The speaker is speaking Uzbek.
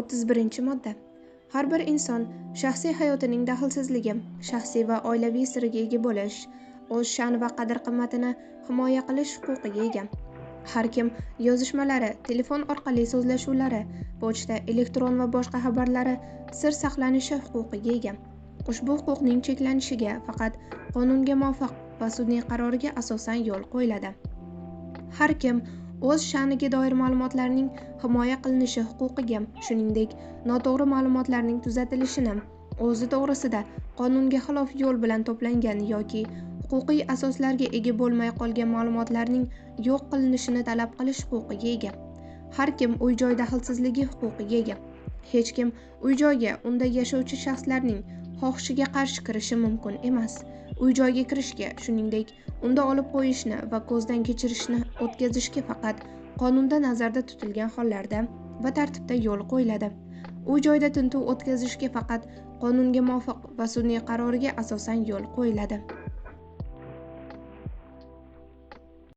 31-modda. Har bir inson shaxsiy hayotining daxlsizligi, shaxsiy va oilaviy siriga ega bo'lish, o'z sha'ni va qadr-qimmatini himoya qilish huquqiga ega. Har kim yozishmalari, telefon orqali so'zlashuvlari, pochta, elektron va boshqa xabarlari sir saqlanishi huquqiga ega. Ushbu huquqning cheklanishiga faqat qonunga muvofiq va sudning qaroriga asosan yo'l qo'yiladi. Har kim o'z sha'niga doir ma'lumotlarning himoya qilinishi huquqiga, shuningdek, noto'g'ri ma'lumotlarning tuzatilishini, o'zi to'g'risida qonunga xilof yo'l bilan to'plangan yoki huquqiy asoslarga ega bo'lmay qolgan ma'lumotlarning yo'q qilinishini talab qilish huquqiga ega. Har kim uy-joy daxlsizligi huquqiga ega. Hech kim uy-joyga unda yashovchi shaxslarning xohishiga qarshi kirishi mumkin emas. Uy-joyga kirishga, shuningdek, unda olib qo'yishni va ko'zdan kechirishni o'tkazishga faqat qonunda nazarda tutilgan hollarda va tartibda yo'l qo'yiladi. Uy-joyda tintuv o'tkazishga faqat qonunga muvofiq va sudning qaroriga asosan yo'l qo'yiladi.